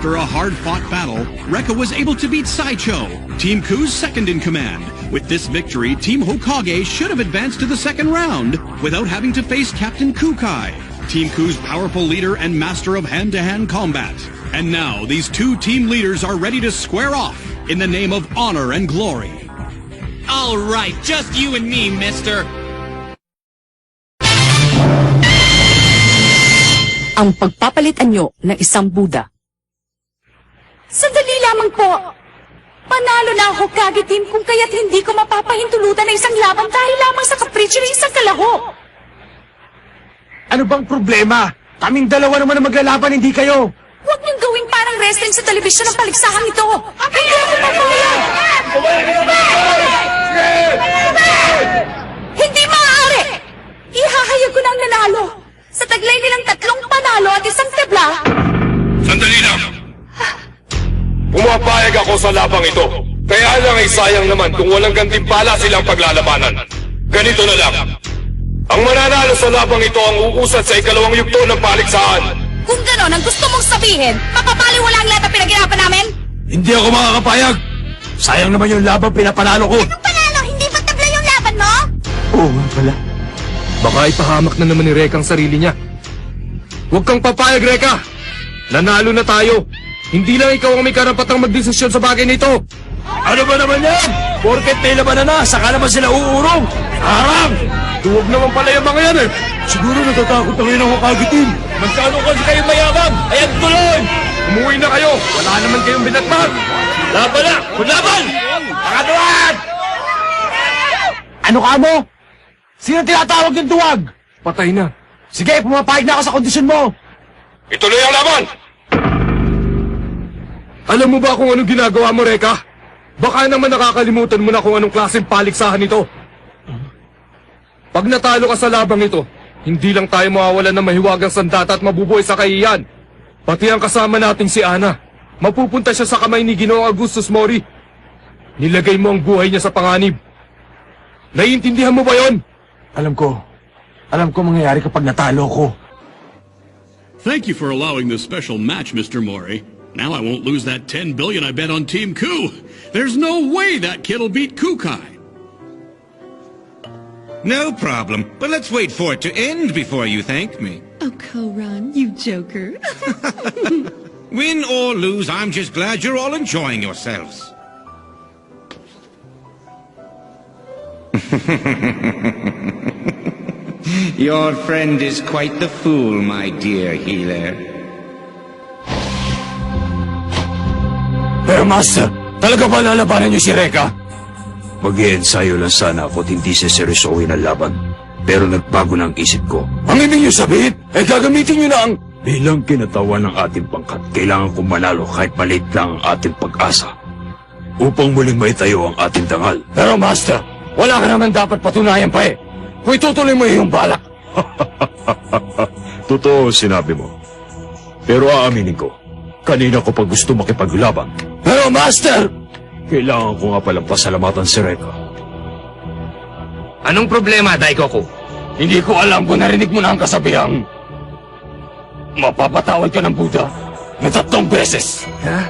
After a hard-fought battle, Rekka was able to beat Saicho, Team Ku's second in command. With this victory, Team Hokage should have advanced to the second round without having to face Captain Kukai, Team Ku's powerful leader and master of hand-to-hand combat. And now, these two team leaders are ready to square off in the name of honor and glory. All right, just you and me, mister. Ang pagpapalit anyo ng isang Buddha. Sandali lamang po. Panalo na ang Hokage team kung kaya't hindi ko mapapahintulutan na isang laban dahil lamang sa kapritsyo ng isang kalaho. Ano bang problema? Kaming dalawa naman ang maglalaban, hindi kayo. Huwag niyong gawing parang wrestling sa telebisyon ng paliksahang ito. Hindi ako papayag! Hindi maaari! Ihahayag ko na ang nanalo. Sa taglay nilang 3 panalo at 1 tebla. Sandali lang! Pumapayag ako sa labang ito. Kaya lang ay sayang naman kung walang gantimpala silang paglalabanan. Ganito na lang. Ang mananalo sa labang ito ang uusad sa ikalawang yugto ng paligsahan. Kung gano'n ang gusto mong sabihin, mapapaliwala ang lahat ng pinaghirapan namin? Hindi ako makakapayag. Sayang naman yung labang pinapanalo ko. Anong panalo? Hindi ba tabla yung laban mo? Oo nga pala. Baka ipahamak na naman ni Rekka ang sarili niya. Huwag kang papayag, Rekka! Nanalo na tayo! Hindi lang ikaw ang may karapatang magdesisyon sa bagay nito! Ano ba naman yan? Porket may labanan na, saka naman sila uurong. Harang! Huwag naman pala yung mga yan eh! Siguro natatakot na ngayon ang Hokage team. Magkano kasi kayo mayabang? Ayan tuloy! Umuwi na kayo! Wala naman kayong binatbat! Laban na! Laban! Pakatuan! Ano ka mo? Sino tinatawag yung duwag? Patay na. Sige, pumapayag na ako sa kondisyon mo. Ituloy ang laban! Alam mo ba kung anong ginagawa mo, Rekka? Baka naman nakakalimutan mo na kung anong klaseng paligsahan ito. Pag natalo ka sa labang ito, hindi lang tayo mawawalan ng mahiwagang sandata at mabubuhay sa kahiyan. Pati ang kasama nating si Ana. Mapupunta siya sa kamay ni Ginoong Augustus Mori. Nilagay mo ang buhay niya sa panganib. Naiintindihan mo ba yon? Alam ko mangyayari kapag natalo ko. Thank you for allowing this special match, Mr. Mori. Now I won't lose that 10 billion I bet on Team Ku. There's no way that kid'll beat Kukai. No problem, but let's wait for it to end before you thank me. Oh, Koran, you joker. Win or lose, I'm just glad you're all enjoying yourselves. Your friend is quite the fool, my dear healer. Pero Master, talaga ba lalabanan niyo si Rekka? Mag-i-ensayo lang sana ako at hindi seseryosohin ang laban. Pero nagbago na ang isip ko. Ang ibig niyo sabihin, gagamitin niyo na ang... Bilang kinatawan ng ating pangkat, kailangan kong manalo kahit maliit lang ang ating pag-asa. Upang muling maitayo ang ating dangal. Pero Master, wala ka naman dapat patunayan pa eh. Kung itutuloy mo yung balak. Totoo sinabi mo. Pero aaminin ko, kanina ko pa gusto makipaglaban. Pero Master! Kailangan ko nga palang pasalamatan si Rekka. Anong problema, Daikoku? Hindi ko alam kung narinig mo na ang kasabihang mapapatawad ka ng Buddha na 3 beses. Ha?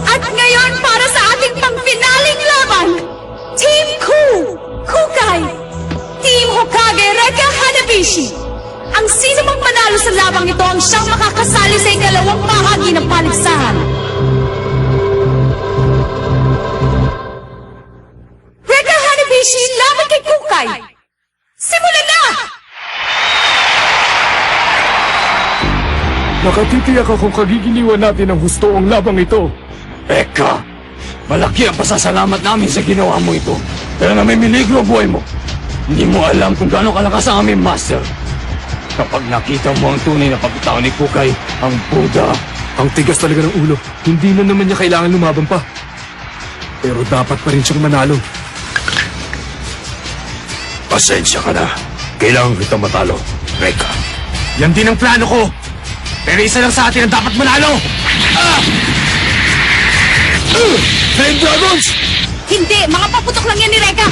At ngayon para sa ating pang-finaling laban, Team Ku, Kukai, Team Hokage Rekka Hanabishi. Ang sino mang manalo sa labang ito ang siyang makakasali sa ikalawang bahagi ng paligsahan. Rekka Hanabishi laban kay Kukai. Simulan na! Nakatitiyak akong kagigiliwan natin ang husto ang labang ito. Rekka, malaki ang pasasalamat namin sa ginawa mo ito. Pero namimiligro ang buhay mo. Hindi mo alam kung gaano kalakas ang aming Master. Kapag nakita mo ang tunay na pagkatao ni Kukai, ang Buddha. Ang tigas talaga ng ulo. Hindi na naman niya kailangan lumaban pa. Pero dapat pa rin siyang manalo. Pasensya ka na. Kailangan kita matalo, Rekka. Yan din ang plano ko. Pero isa lang sa atin ang dapat manalo! Flame Dragons! Hindi, mga paputok lang yan ni Rekka.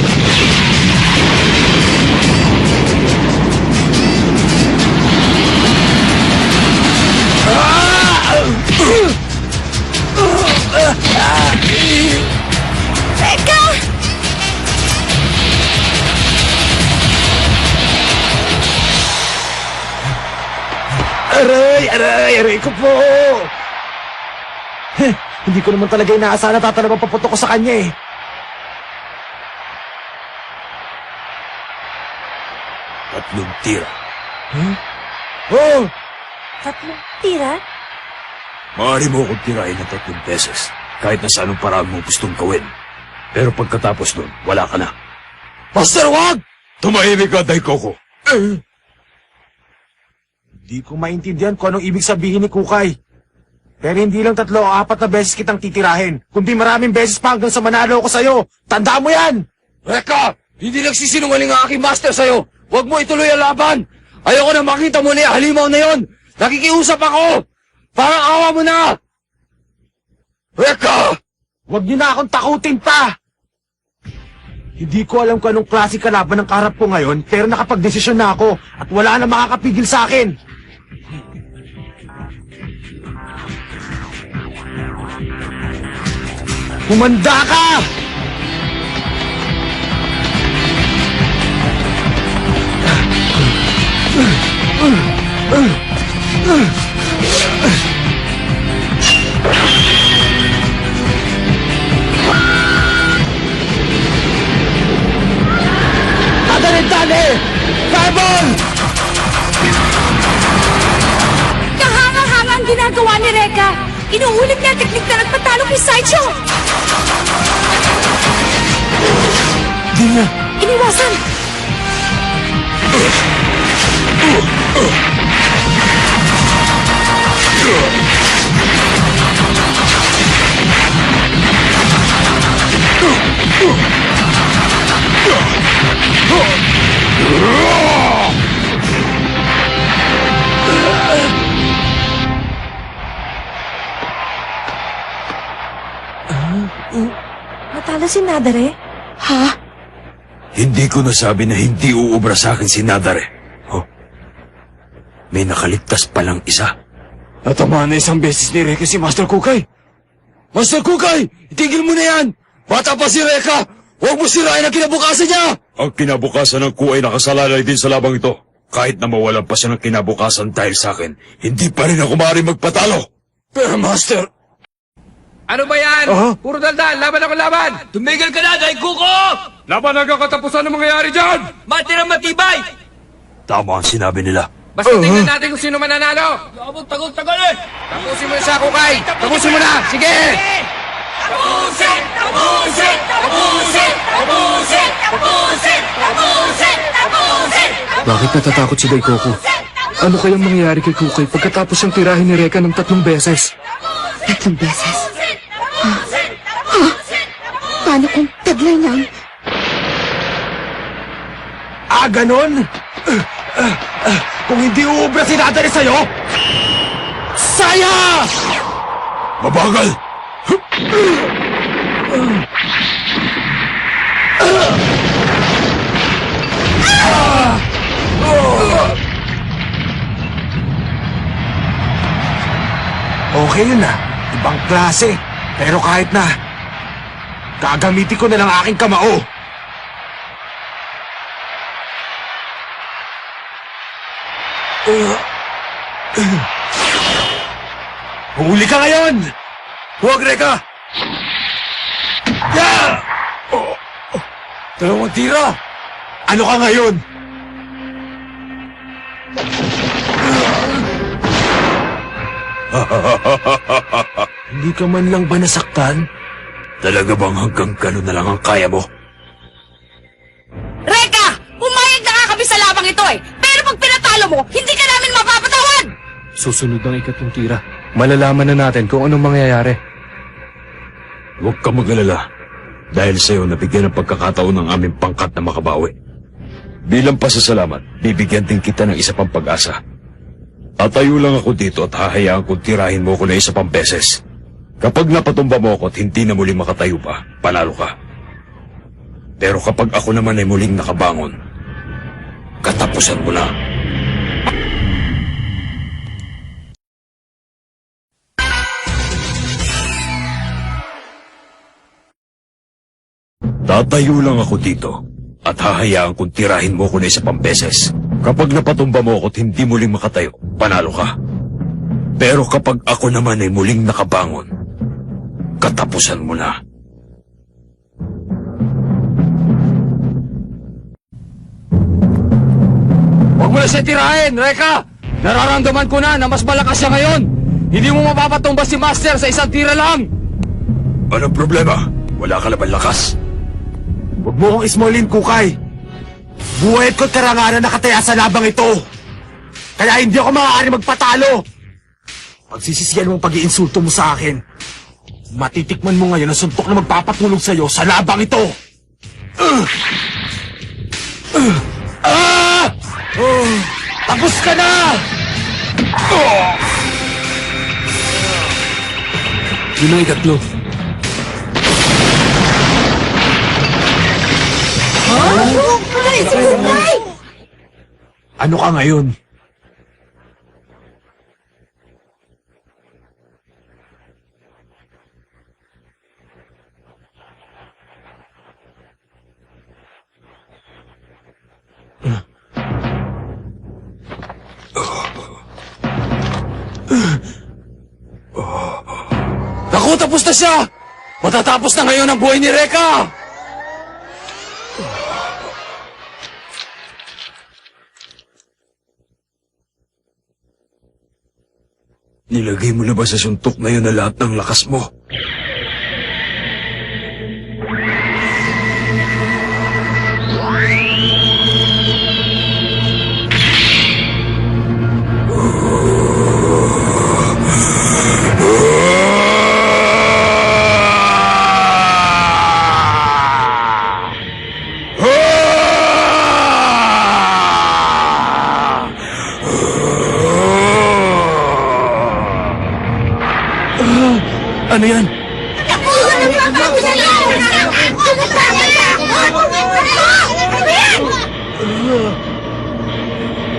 Aray ko po! Hindi ko naman talaga inaasahan na tatalabang paputok ko sa kanya eh. Tatlong tira. Oh! Tatlong tira? Maaari mo akong tirahin ng 3 beses, kahit na sa anong paraan mo gustong gawin. Pero pagkatapos nun, wala ka na. Master, wag! Tumahimik ka, Daikoko. Hindi ko maintindihan kung anong ibig sabihin ni Kukay. Pero hindi lang 3 o 4 na beses kitang titirahin, kundi maraming beses pa hanggang sa manalo ko sa'yo. Tandaan mo yan! Reka! Hindi nagsisinungaling ang aking master sa'yo! Huwag mo ituloy ang laban! Ayoko na makita mo na yung halimaw na yon! Nakikiusap ako! Parang awa mo na! Reka! Huwag niyo na akong takutin pa! Hindi ko alam kung anong klase kalaban ng karap ko ngayon, pero nakapag-desisyon na ako at wala na makakapigil sa akin. Humanda ka! Dali! Fireball! Kahanga-hanga ang ginagawa ni Reka. Inuulit niya ang teknik na nagpatalo kay Sideshow. Di na! Iniwasan. Natalo si Nadare? Ha? Hindi ko nasabi na hindi uubra sa akin si Nadare. Oh. May nakaligtas palang isa. Natamaan na 1 beses ni Reka si Master Kukay. Master Kukay! Itigil mo na yan! Bata pa si Reka! Huwag mo sirain ang kinabukasan niya! Ang kinabukasan ng Ku ay nakasalalay din sa labang ito. Kahit na mawalan pa siya ng kinabukasan dahil sa akin, hindi pa rin ako maaaring magpatalo. Pero Master... Ano ba yan? Puro daldal, laban ako laban! Tumigil ka na, Daikuko! Laban hanggang katapusan ang mangyayari dyan! Matirang matibay! Tama ang sinabi nila. Basta tingnan natin kung sino mananalo! Abot tagal-tagal eh! Tapusin mo na siya, Kukay! Tapusin mo na! Sige! Tapusin! Tapusin! Tapusin! Tapusin! Tapusin! Tapusin! Tapusin! Bakit natatakot si Daikoko? Ano kayang mangyayari kay Kukay pagkatapos siyang tirahin ni Reka ng 3 beses? 3 beses? Paano kung taglay niyang... Ganon? Kung hindi uubra si Nadare sa'yo, saya! Mabagal! Okay yun na. Ibang klase. Pero kahit na, gagamitin ko na lang aking kamao. Huli ka ngayon! Huwag, Reka! Yeah! Oh, 2 tira! Ano ka ngayon? Hindi ka man lang ba nasaktan? Talaga bang hanggang gano'n na lang ang kaya mo? Reka! Pumayag na nga kami sa labang ito eh. Pero pag pinatalo mo, hindi ka namin mapapatawad! Susunod ang 3 tira. Malalaman na natin kung anong mangyayari. Huwag ka mag-alala. Dahil sa'yo, nabigyan ng pagkakataon ng aming pangkat na makabawi. Bilang pasasalamat, bibigyan din kita ng isa pang pag-asa. Tatayo lang ako dito at hahayaan kong tirahin mo ko na 1 pang beses. Kapag napatumba mo ako at hindi na muling makatayo pa, panalo ka. Pero kapag ako naman ay muling nakabangon, katapusan mo na. Tatayo lang ako dito at hahayaan kong tirahin mo ko na 1 pang beses. Kapag napatumba mo ako at hindi muling makatayo, panalo ka. Pero kapag ako naman ay muling nakabangon, katapusan mo na. Huwag mo na siya tirahin, Reka! Nararamdaman ko na mas malakas siya ngayon! Hindi mo mapapatumbas si Master sa isang tira lang! Anong problema? Wala ka naman lakas. Huwag mo akong ismolin, Kukay! Buhay ko't karangalan nakataya sa labang ito! Kaya hindi ako maaari magpatalo! Pagsisisiyan mong pag-iinsulto mo sa akin, matitikman mo ngayon ang suntok na magpapatulog sa'yo sa labang ito! Tapos ka na! Yun ang ikatlo. Ano ka ngayon? Naku, tapos na siya! Matatapos na ngayon ang buhay ni Reka! Nilagay mo na ba sa suntok na yun na lahat ng lakas mo? Ano yan?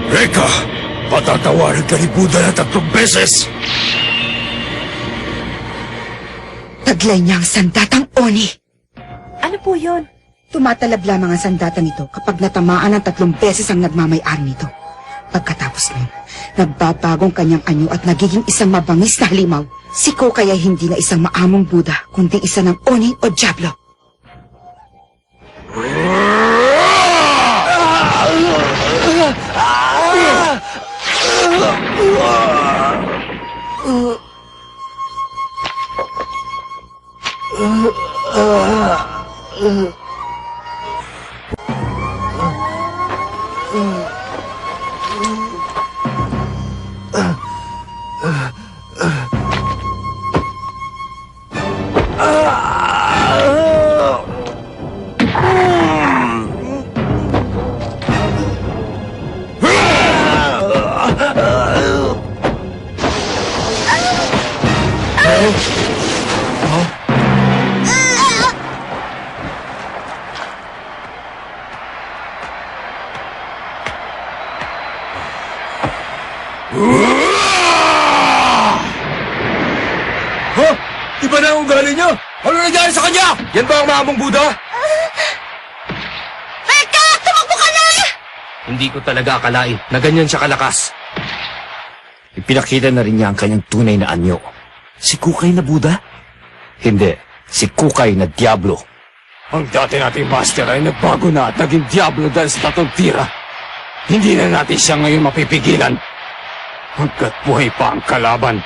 Reka! Patatawarin ka ni Buddha na 3 beses! Taglay niya ang sandatang Oni. Ano po yun? Tumatalab lamang ang sandata nito kapag natamaan ng 3 beses ang nagmamay-ari nito. Pagkatapos nun, nagbabagong kanyang anyo at nagiging isang mabangis na halimaw. Si Kukay ay hindi na isang maamong Buddha, kundi isa ng Oni o Diablo. Ha? Iba na ang ugali niya! Ano nangyari sa kanya? Yan ba ang maamong Buddha? Reka! Tumakbo ka na! Hindi ko talaga akalain na ganyan siya kalakas. Ipinakita na rin niya ang kanyang tunay na anyo. Si Kukay na Buddha? Hindi, si Kukay na Diablo. Ang dati nating master ay nagbago na at naging Diablo dahil sa 3 tira. Hindi na natin siya ngayon mapipigilan. Hanggat buhay pa ang kalaban.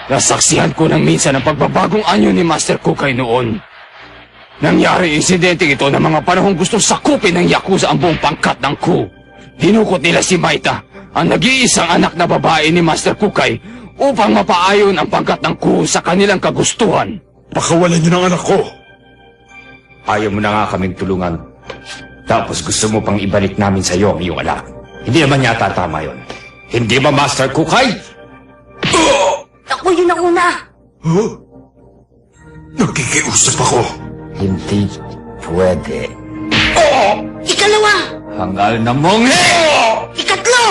Nasaksihan ko ng minsan ang pagbabagong anyo ni Master Kukay noon. Nangyari insidente ito ng mga panahong gustong sakupin ng Yakuza ang buong pangkat ng Ku. Dinukot nila si Maita, ang nag-iisang anak na babae ni Master Kukay, upang mapaayon ang pangkat ng Ku sa kanilang kagustuhan. Pakawalan niyo ng anak ko! Ayaw mo na nga kaming tulungan. Tapos gusto mo pang ibalik namin sa iyo ang iyong anak. Hindi naman yata tama yon. Hindi ba, Master Kukay? Ako yun ang una! Huh? Nakikiusap ako. Hindi pwede. Ikalawa! Hangal na mong Ikatlo!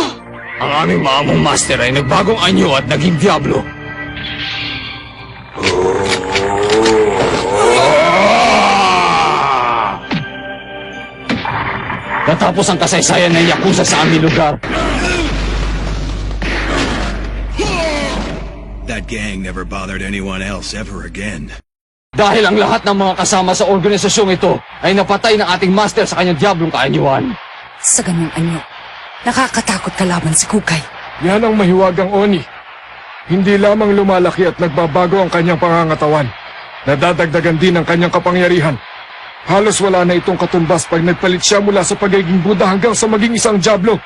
Ang aming maamong master ay nagbagong anyo at naging Diablo. Natapos ang kasaysayan ng Yakuza sa aming lugar. That gang never bothered anyone else ever again. Dahil ang lahat ng mga kasama sa organisasyong ito ay napatay ng ating master sa kanyang diablong kaanyuan. Sa ganung anyo, nakakatakot kalaban si Kukay. Yan ang mahiwagang Oni. Hindi lamang lumalaki at nagbabago ang kanyang pangangatawan. Nadadagdagan din ang kanyang kapangyarihan. Halos wala na itong katumbas pag nagpalit siya mula sa pagiging Buddha hanggang sa maging isang diablo.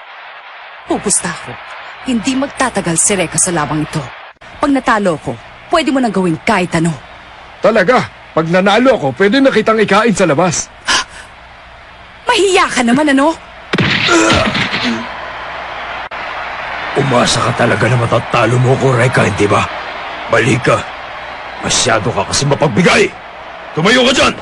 Pupusta ko. Hindi magtatagal si Reka sa labang ito. Pag natalo ko, pwede mo nang gawin kahit ano. Talaga, pag nanalo ako, pwede na kitang ikain sa labas. Mahiya ka naman, ano? Umasa ka talaga na matatalo mo ko, Reka, hindi ba? Balik ka. Masyado ka kasi mapagbigay. Tumayo ka dyan!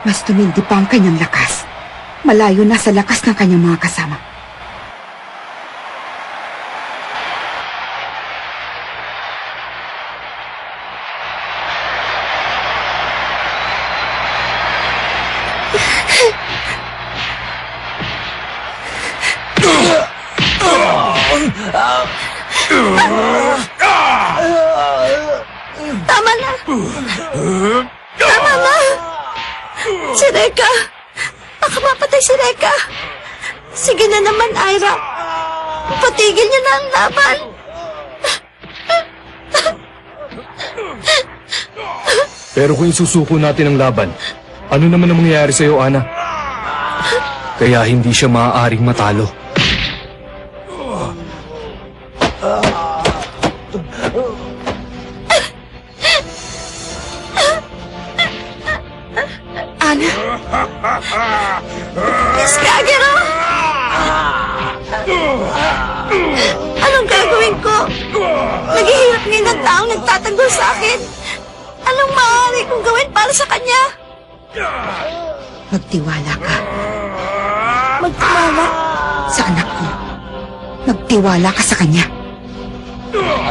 Mas tumindi pa ang kanyang lakas. Malayo na sa lakas ng kanyang mga kasama. Tama na! Tama na! Si Reka! Baka mapatay si Reka! Sige na naman, Ira! Patigil niyo na ang laban! Pero kung isusuko natin ang laban, ano naman ang mangyayari sa'yo, Ana? Kaya hindi siya maaaring matalo. Ana? Miss Kagero! Anong gagawin ko? Naghihirap ngayon ang taong nagtatanggol sa akin. Anong maaari kong gawin para sa kanya? Magtiwala ka Magtiwala. sa anak ko. Magtiwala ka sa kanya.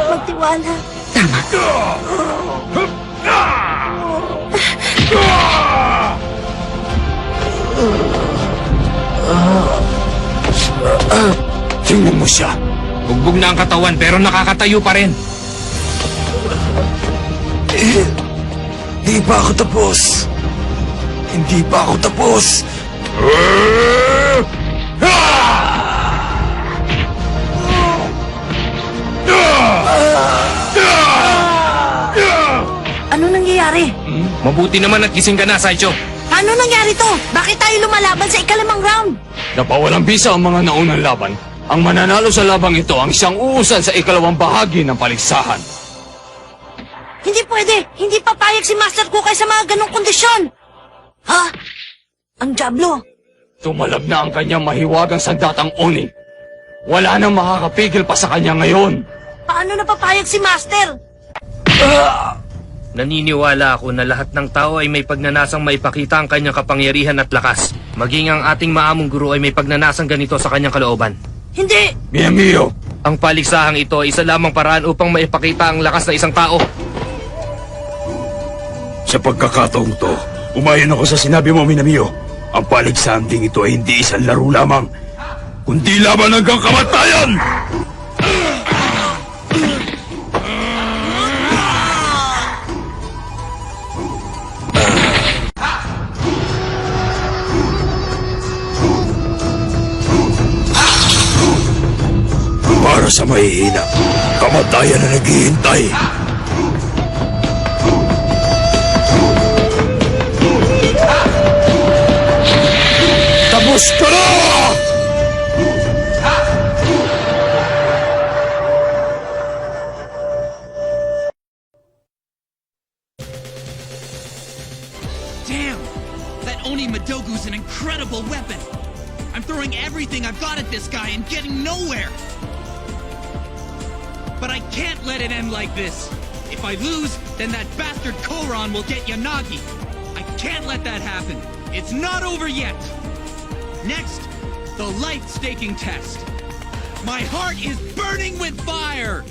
Magtiwala. Tama. Tingnan mo siya. Bugbog na ang katawan pero nakakatayo pa rin. Hindi pa ako tapos. Hindi pa ako tapos. Ano nangyayari? Mabuti naman at gising ka na, Saicho. Ano nangyari to? Bakit tayo lumalaban sa ikalimang round? Napawalang bisa ang mga naunang laban. Ang mananalo sa labang ito ang siyang uusan sa ikalawang bahagi ng paligsahan. Hindi pwede. Hindi papayag si Master Kukay sa mga ganong kondisyon. Ha? Ang Diablo. Tumalab na ang kanyang mahiwagang sandatang Oni. Wala nang makakapigil pa sa kanya ngayon. Paano napapayag si Master? Naniniwala ako na lahat ng tao ay may pagnanasang maipakita ang kanyang kapangyarihan at lakas. Maging ang ating maamong guro ay may pagnanasang ganito sa kanyang kalooban. Hindi. Miyamiyo. Ang paligsahang ito ay isa lamang paraan upang maipakita ang lakas ng isang tao. Sa pagkakataong to, umayon ako sa sinabi mo, Minamiyo. Ang paligsahan ding ito ay hindi isang laro lamang, kundi laban hanggang kamatayan! Para sa mahihina, kamatayan na naghihintay. Tapos ka na! Damn! That Oni Madogu's an incredible weapon! I'm throwing everything I've got at this guy and getting nowhere! But I can't let it end like this! If I lose, then that bastard Koron will get Yanagi! I can't let that happen! It's not over yet! Next, the life-staking test! My heart is burning with fire!